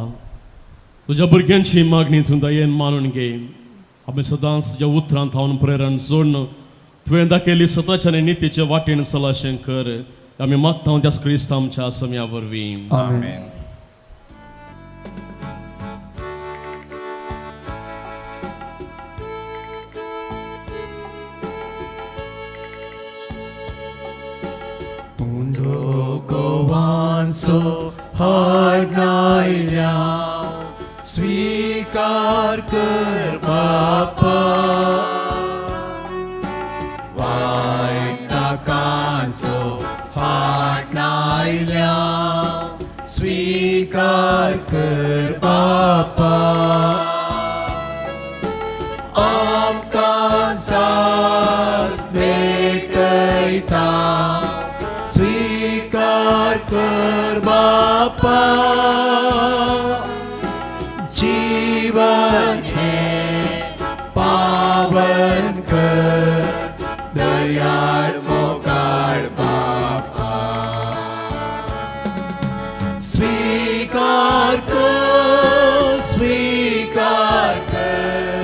तुज्या भुरग्यांची मागणी तूं दयेन मानून घे. आमी सदांच तुज्या उतरांत हांवन प्रेरण जोडन तुवें दाखयली सताच्या आनी नितीचे वाटेन सलाशें कर. आमी मागता त्या क्रिस्त आमच्या सम्या वरवीं. आमेन. Mundo gowan कांसो हाडनायल्या स्वीकार कर बापा वाईट कांसो हाडनायल्या स्वीकार कर बापा आमकां सास भेटयता स्वीकार कर बापा जीवन है पावन कर दयाळ मोगाळ बापा स्वीकार कर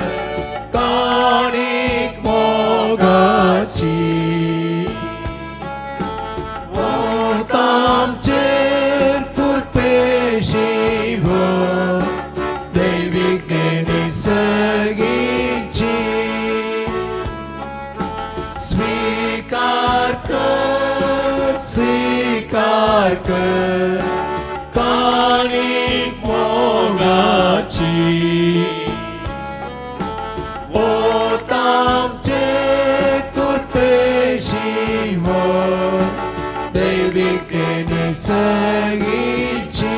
काणीक मोगाची आमचेर पुरपेशी हो दैवीक देणी सगळींची स्वीकार कर काणीक मोगाची आमचे पुरपेशी हो दैवीक देणी सगळींची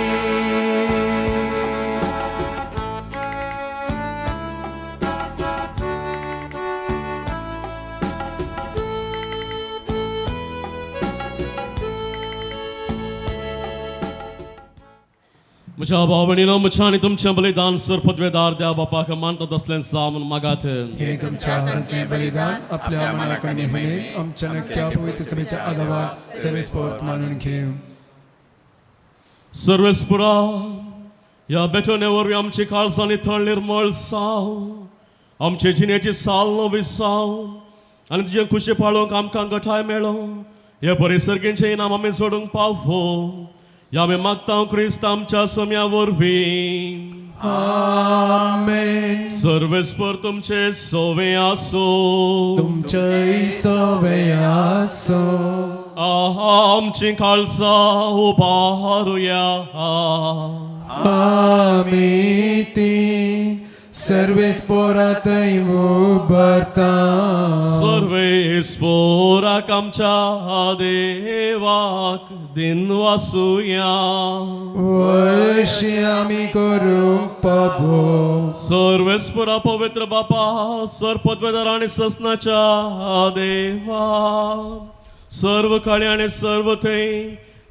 म्हज्या भाव भयणीनो म्हज्या आनी तुमचें बलिदान सर पदवेदार देवा बापाक मानतात असलें सामन मागात हे तुमच्या हरचे बलिदान आपल्या मनाकडे म्हणे आमच्या नक्या पवित्र सभेच्या आधारात सर्वेस्पोत मानून घेऊ सर्वेस्पुरा ह्या बेटोने वरवीं आमची काळजांनी थळ निर्मळ साव आमचे जिणेची साल नवी साव आनी तुजे खुशी पाळोवंक आमकां गठाय मेळो हे परिसर्गेचें इनाम आमी सोडूंक पावो या आमी मागता क्रिस्त आमच्या सोम्या वरवीं आमेन सर्वेस्पर तुमचे सोवे आसो तुमचे सवे आसो आमची काळजां उबारुया आमी ती सर्वेस्पोरातय उबरता सर्वेस्पोराक आमच्या देवाक दिन वासुया वैशी आमी करूंक पाबो सर्वेस्पुरा पवित्र बापा सरपदवेदार आणि ससनाच्या देवा सर्व काळी आणि सर्व थंय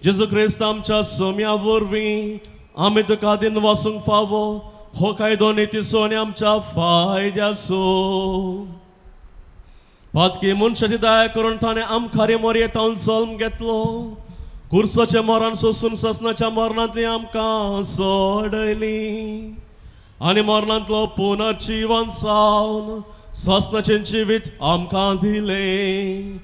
जेजू क्रिस्त आमच्या सोम्या वरवीं आमी तुका दिन वासूंक फावो हो कायदो नितीसो आनी आमच्या फायद्याचो पातकी मनशाची दया करून ताणें आमखारी मोरयेतावन जल्म घेतलो कुर्साचे मरण सोसून ससनाच्या मरणांतली आमकां सोडयली आनी मरणांतलो पुनर्जीवन जावन ससनाचें जिवीत आमकां दिलें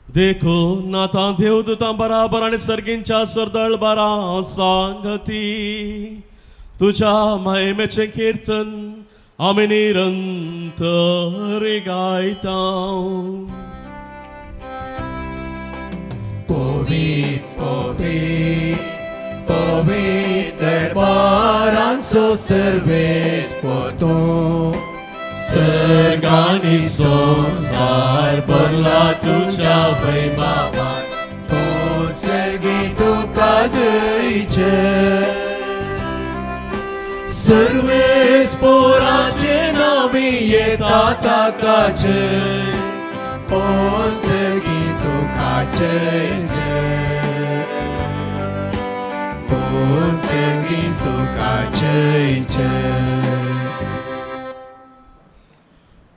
देखून आतां देवदूतां बराबर आनी सर्गींच्या सरदळबारां सांगती तुझ्या महिमेचे कीर्तन आमी निरंतर गायता पवित्र दरबारांचो सर्वेस्पोतो सर्गांनी संसार भरला तुझ्या वैभवान हो सर्गी तुका दयचे सर्वेस्पोराचे नावी येता ताकाचे सर्गी तुकाचे सर्गी तुकाचे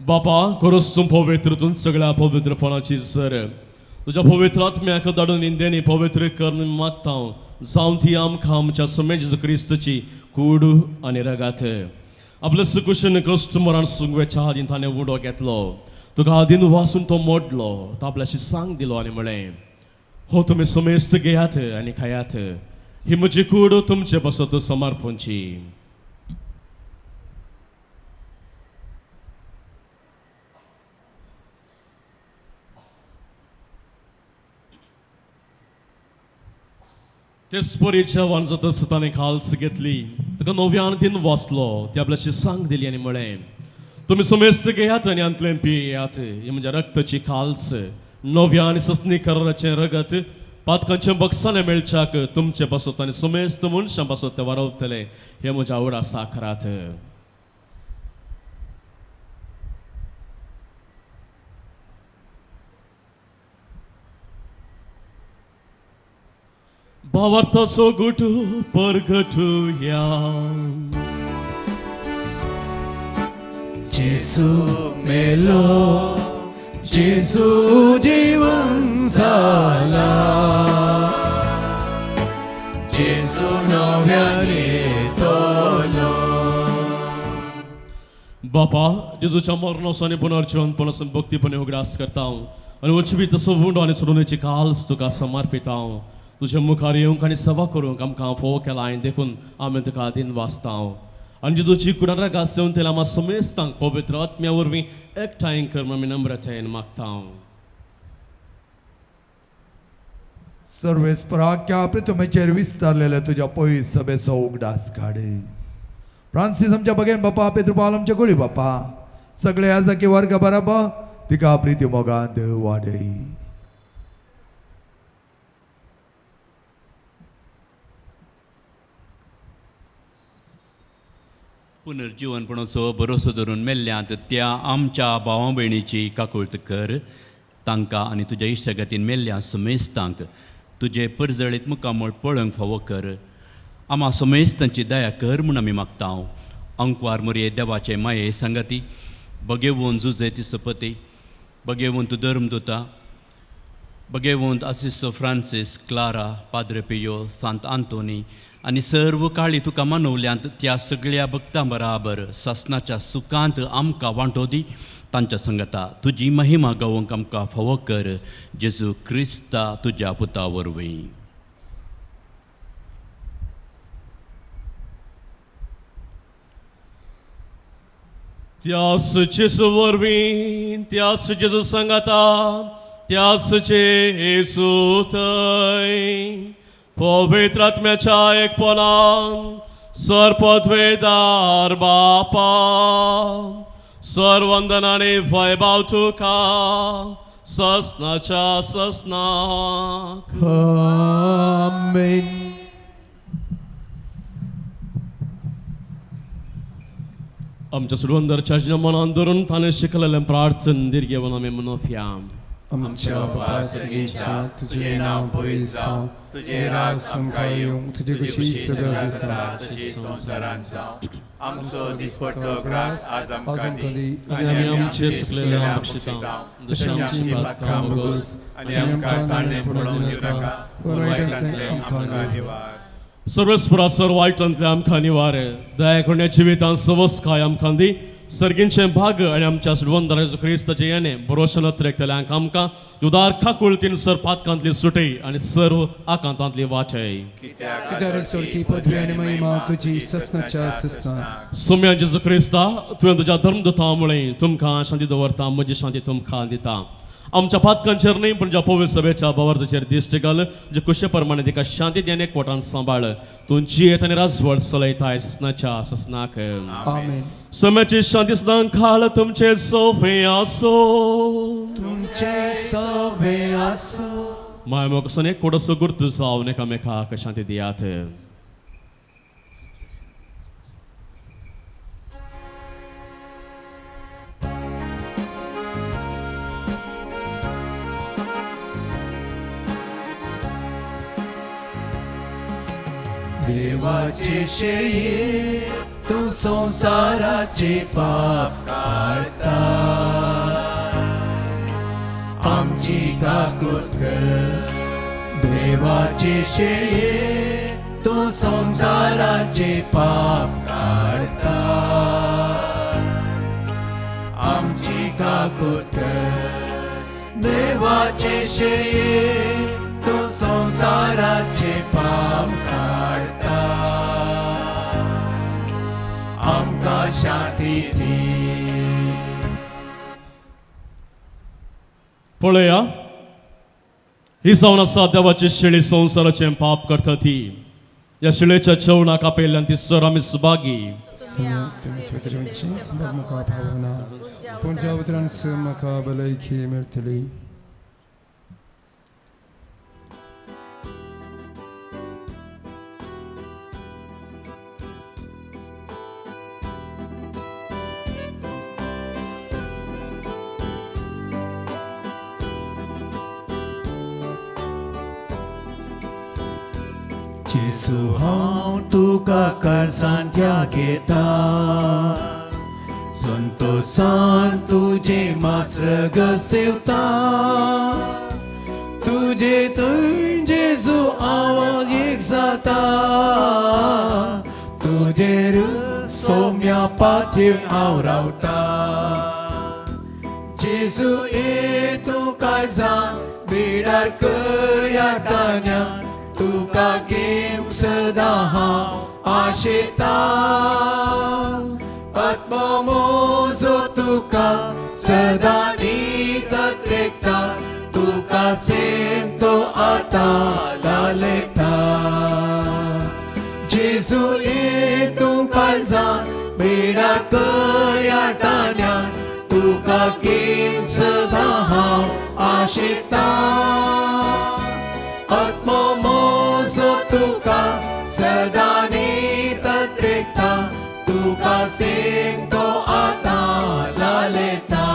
बापा खरोच तूं पवित्रतून सगळ्या पवित्रपणाची सर तुझ्या पवित्र आत्म्याक धाडून इंदेनी पवित्र करून मागता जावन ती आमकां आमच्या समे जेजू क्रिस्तची कूड आनी रगात आपले सुकुशीन कश्ट मरण सुंगवेच्या आदीं ताणें उडो घेतलो तुका आदीन वासून तो मोडलो तो आपल्याशी सांग दिलो आनी म्हळें हो तुमी समेस्त घेयात आनी खायात ही म्हजी कूड तुमचे बसत समर्पणची ते स्परीच्या वांजत ताणें खालस घेतली तुका नव्यान दिन वाचलो ती आपल्याशी सांग दिली आनी म्हळें तुम्ही सुमेस्त घेयात आनी अंतलें पियेयात ही म्हणजे रक्ताची खालस नव्या आनी ससनी कराराचें रगत पातकांचें बक्षाने मेळच्याक तुमचे पासत आनी सुमेस्त मनशां पासत ते वारवतले हे म्हज्या आवडा साखरात. भावार्थाचो गुटू परगटुया. जेसू मेलो जेसू जीवन झाला जेसू नव्याने येतलो. बापा जेजूच्या मरणाचो आनी पुनर्जीवनपणासून भक्तीपणे उगडास करता हांव आनी उजवी तसो वुंडो आनी सोडूनेची काल्स तुका समर्पिता हांव. तुझ्या मुखार येवंक आनी सेवा करूंक आमकां फोव केला हांवें देखून आमी तुका दिन वाचता हांव आनी जेजूची कुडाराक आसून तेला आमा समेस्तांक पवित्र आत्म्या वरवीं एकठांय कर म्हूण आमी नम्रतायेन मागता हांव. सर्वेस्पराच्या प्रितमेचेर विस्तारलेल्या तुझ्या पयस सभेचो उगडास काडे. फ्रांसीस आमच्या बगेन बापा पेद्रुपाल आमच्या गोळी बापा सगळे आजाकी वर्ग बराबा तिका प्रिती मोगांत वाडय. पुनर्जीवनपणाचो भरोसो धरून मेल्ल्यांत त्या आमच्या भावां भयणीची काकुळट कर. तांकां आनी तुज्या इश्टगतीन मेल्ल्या समेस्तांक तुजे परजळीत मुखामळ पळोवंक फावो कर. आमा समेस्तांची दया कर म्हूण आमी मागता हांव. अंकवार मोरये देवाचे माये संगती भगेवंत जुजे तिसपती भगेवंत धर्मदुता भगेवंत आसिसो फ्रांसीस क्लारा पाद्रे पियो सांत आंतोनी आनी सर्व काळी तुका मानवल्यांत त्या सगळ्या भक्तां बराबर ससनाच्या सुखांत आमकां वांटो दी. तांच्या संगता तुजी महिमा गावोवंक आमकां फावो कर. जेजू क्रिस्ता तुज्या पुता वरवीं. त्यास जेजू वरवीं त्यास जेजू संगता त्यासचे येसू थंय पवित्र आत्म्याच्या एकपणान सरपदवेदार बापा सर्वंदनाने वैभव तुका ससनाच्या ससनाक. आमेन. आमच्या सुडवंदरच्या मनान धरून ताणें शिकलेलें प्रार्थन दिर्घेवन आमी मनोवया. आमच्या बापा सगळ्यांच्या तुझे नाव पवित्र जावं तुझे राज आमकां येवंक तुझे कशी सगळं जाता तशी संसारांत जावं. आमचो दिसपट्टो ग्रास आज आमकां दी आनी आमी आमचे सुकलेल्या बक्षिता जशी आमची पातकां मुगोस आनी आमकां ताणे पडोवंक दिवं नाका पूण वायटांतले आमकां निवार. सर्वस्परा सर्व वायटांतले आमकां निवार. दया करण्या जिवितांत सवस्काय आमकां दी. सर्गींचे भाग आनी आमच्या सुडवंदर जेजू क्रिस्ताचे येणे बरोवचे नत्रेकतल्यांक आमकां उदार खाकुळतीन सर पातकांतली सुटय आनी सर्व आकांतांतली वाचय. कित्याक सोडकी पदवी आनी महिमा तुजी ससनाच्या ससनाक. सोम्या जेजू क्रिस्ता तुवें तुज्या धर्मदुता मुळे तुमकां शांती दवरता म्हजी शांती तुमकां दिता. आमच्या पातकांचेर न्ही पण ज्या पवित्र सभेच्या भावार्थाचेर दिश्टी घाल. जे कुशे प्रमाणे तिका शांती दी आनी एकवटान सांबाळ. तूं जियेत आनी राजवट चलयताय ससनाच्या ससनाक. आमेन. सोम्याची शांती सदां खाल तुमचे सोफे आसो. तुमचे सवे आसो. माय मोगसान एक कोडसो गुर्तू जावन एकामेकाक शांती दियात. देवाचे शेळये तू संसाराचे पाप काढता. आमची काकूत कर. देवाचे शेळये तू संसाराचे पाप काढता. आमची काकूत कर. देवाचे शेळये तू संसाराचे पाप काढता. आमकां शांती दी. पळया ही जावन आसा देवाची शिळी संवसाराचें पाप करता ती ह्या शिळेच्या जेवणाक आपेल्यान ती सर आमी सुभागी म्हाका भावना तुमच्या उतरान म्हाका भलायकी मेळटली. जेसू हांव तुका काळजांत्या घेता, संतोषान तुजे मासरग सेवता. तुजे थंय जेजू आवाज एक जाता, तुजेर सौम्या पातयेर हांव रावता. जेजू ये तूं काळजां बिडार करया टान्या, तुका घेवंक सदां हांव आशेता. आत्मो म्हजो तुका सदां नीतत रेखता, तुका सेमतो आतां लालयता. जेजू ये तूं काळजां बिडार करया टान्या, तुका घेवंक सदां हांव आशेता. आत्मो म्हजो तुका सदां नीतत रेखता, तुका सेमतो आतां लालयता.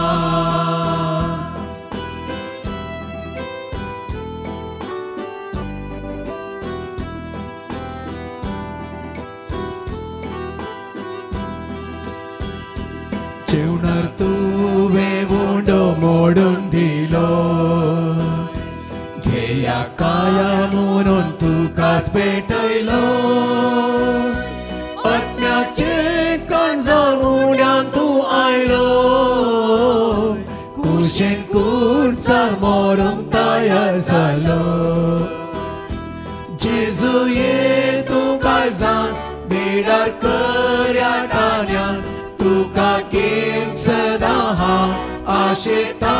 जेवणार तुवें वोंडो मोडून दिलो, घेया काया म्हणून तुकाच भेटयलो. आत्म्याचे काळजां उड्यान तूं आयलो, कुशेन कुर्चार मरूंक तयार जालो. जेजू ये तूं काळजां बिडार करया टान्यान, तुका घेवंक सदां हांव आशेता.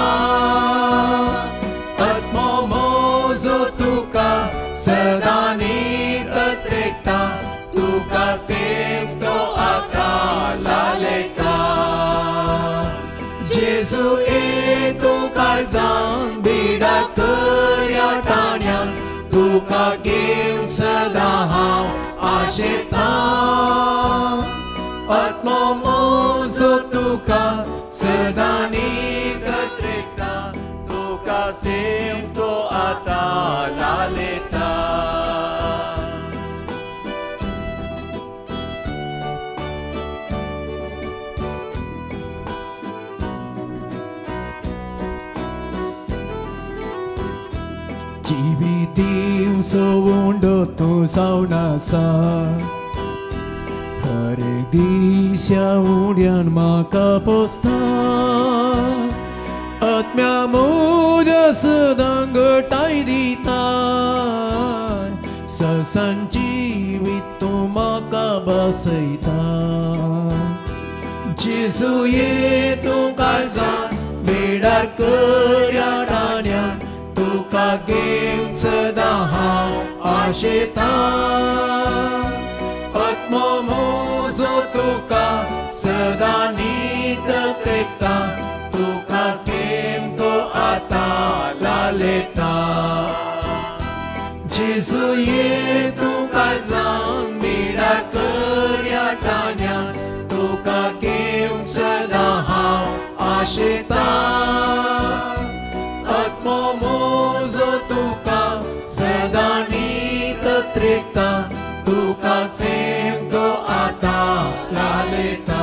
आत्मो म्हजो तुका सदां नीतत रेखता, तुका सेमतो आतां लालयता. जेजू ये तूं काळजां बिडार करया टान्यान, तुका घेवंक सदां हांव आशेता. आत्मो म्हजो तुका सदां नीतत रेखता, तुका सेमतो आतां लालयता. जिवी दिवसो वोंडो तूं जावन आसा, हर एक दिशा उड्यान म्हाका पोसता. आत्म्या म्हज्या सदां घटाय दिता, ससांची जिवीत तूं म्हाका बसयता. जेजू ये तूं काळजां बिडार करया टान्यान, तुका घेवंक सदां हांव आशेता. आत्मो म्हजो तुका सदां नीतत रेखता, तुका सेमतो आतां लालयता. जेजू ये तूं काळजां बिडार करया टान्यान, तुका घेवंक सदां हांव आशेता. आत्मो म्हजो तुका सदां नीतत रेखता, तुका सेमतो आतां लालयता.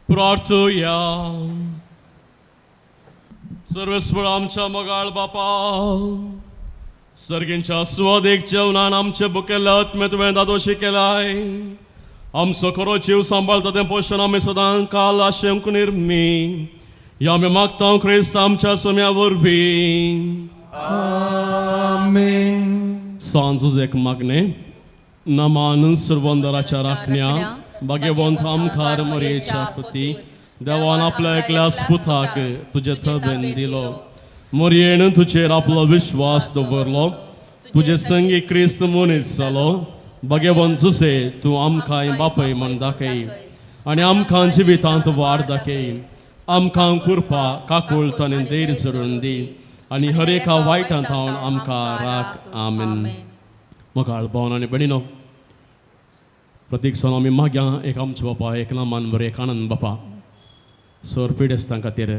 प्रार्थुया. सर्वेस्वर आमच्या मोगाळ बापा, सर्गींच्या स्वादेक जेवणान आमचे बुकेल्ल्या आत्मे तुवें दादोशी केलाय. आमचो खरो जीव सांबाळटा तें पोषण आमी सदां काल आशेंक निर्मी. या आमी मागता क्रिस्त आमच्या सम्या वरवीं. आमेन. सांजूच एक मागणे. नमान सुरवंदराच्या राखण्या भाग्यवंत आमकार मरेच्या प्रती देवान आपल्या एकल्यास पुताक तुझे थबेन दिलो मोरयेन तुझेर आपलो विश्वास दवरलो तुझे संगी क्रिस्त मनीस जालो भगवान जुसे तूं आमकां बापय म्हण दाखय आनी आमकां जिवितांत वाड दाखय आमकां कुरपा काकूळट आनी धैर्य जडून दी आनी हर एका वायटांत हांव आमकां राख आमेन. मोगाळ भावन आनी भयणीनो, प्रत्येक सण आमी माग्या एक आमचे बापा एक नामान बरें एक आनंद बापा सर पिडेस्तां खातीर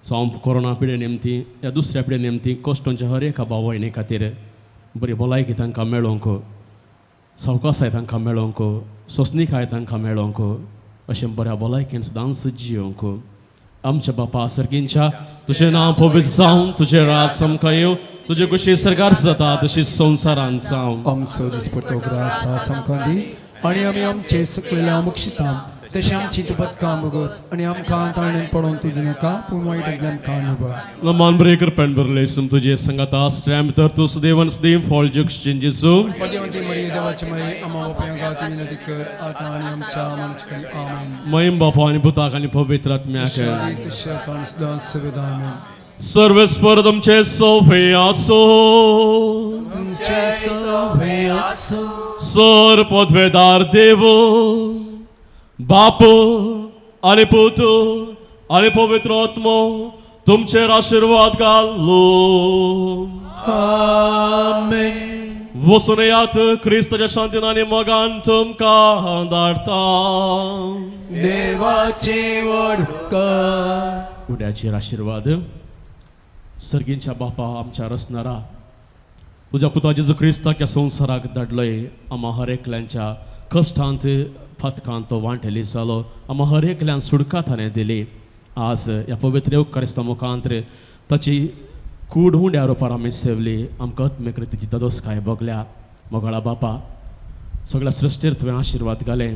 जावं कोरोना पिडे निमती या दुसऱ्या पिडे निमती कश्टांच्या हर एका भाव भयणी खातीर बरी भलायकी तांकां मेळोंक सावकासाय तांकां मेळोंक सोंसणीकाय तांकां मेळोंक अशें बऱ्या भलायकेन सदांच जियोंक आमच्या बापा सर्गींच्या तुजें नांव पवित्र जावं तुजें राज आमकां येवं तुजे कुशी सरकार जाता तशी संवसारांत जावं आमचो दिसपट्टो ग्रास आमकां दी आनी आमी आमचे सकयल्या मुक्षितां तशें आमची तुपतकां बोगोस आनी आमकां ताळणेन पडोवन तुजें नाका पूण वायटांतल्यान काडून नमान ब्रेकर पेन बरलेसून तुझे संगता स्ट्रॅम तर तू सुदेवन सुदेव फॉल जग्स चिंजिसू पदेवंती मरिये देवाची माई अम्मा बापाया गाती विनंती कर आता आनी आमच्या मनचकडी आमेन. महिम बापा आणि पुताक आणि पवित्र आत्म्याक तुझ्या ताण सदां सवेदा आमेन. सर्वेस्पर तुमचे सोफे आसो तुमचे सोवे आसो सर पदवेदार देव बाप आणि पुत्र आणि पवित्र आत्मो तुमचेर आशीर्वाद घालो. आमेन. वचून येयात क्रिस्ताच्या शांतीन आनी मोगान तुमकां धाडटा. देवाचे व्हड उपकार. उड्याचेर आशीर्वाद. सर्गींच्या बापा आमच्या रसनारा तुझ्या पुता जेजू क्रिस्ताक ह्या संवसाराक धाडलय आम्हा हर एकल्यांच्या कश्टांत फातकांत तो वांटेली जालो आम्हा हर एकल्यान सुडका ताणें दिली. आज ह्या पवित्र येवकारिस्ता मुखांतर ताची कूड हुंड्या रुपार आमी सेवली आमकां आत्मीक रितीची तदोसकाय भोगल्या. मोगाळा बापा सगळ्या सृश्टीर तुवें आशीर्वाद घाले.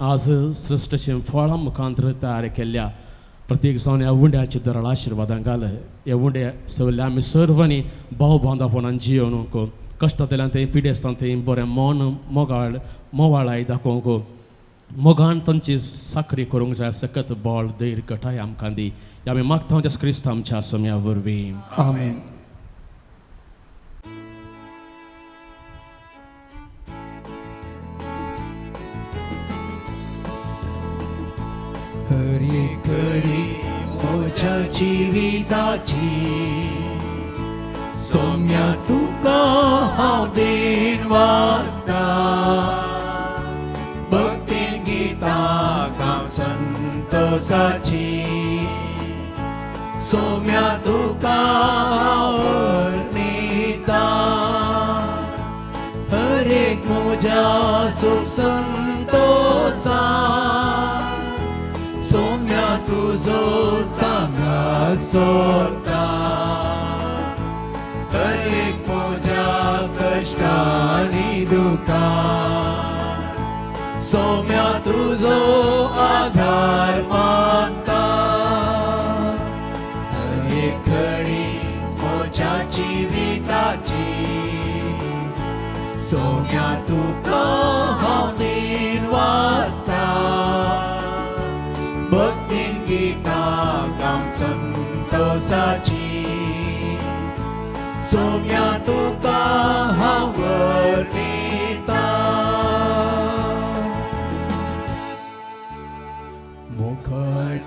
आज सृश्टीचें फळां मुखांतर तयार केल्ल्या प्रत्येक जावन ह्या उंड्याची दराळ आशिर्वादां घाल. ह्या उंड्या सगळे आमी सर्वांनी भाव बांदापणान जियोनूक कश्टांतल्यान थंय पिडेस्तान थंय बरें मन मोवाळाय दाखोवंक मोगान तांची साखरी करूंक जाय सकत बळ धैर्य कटाय आमकां दी. आमी मागता जेस क्रिस्त आमच्या सोम्या वरवीं आमेन. हर एक घडी म्हज्या जिविताची सोम्या तुका हांव देन वाचता. भक्तीन गितां हांव संतोषाची सोम्या तुका हांव वर्णिता. हर एक म्हज्या सुख संतोषा सोम्या तुजो सांगा सोडटा. हर एक म्हज्या कश्टांनी दुखा सोम्या तुजो आधार मागता. हर एक घडी म्हज्या जिविताची सोम्या तुका हांव दिन वाचता. भक्तीन गितां काम संतोषाची सोम्या तुका हांव वर्णिता. मोगाळ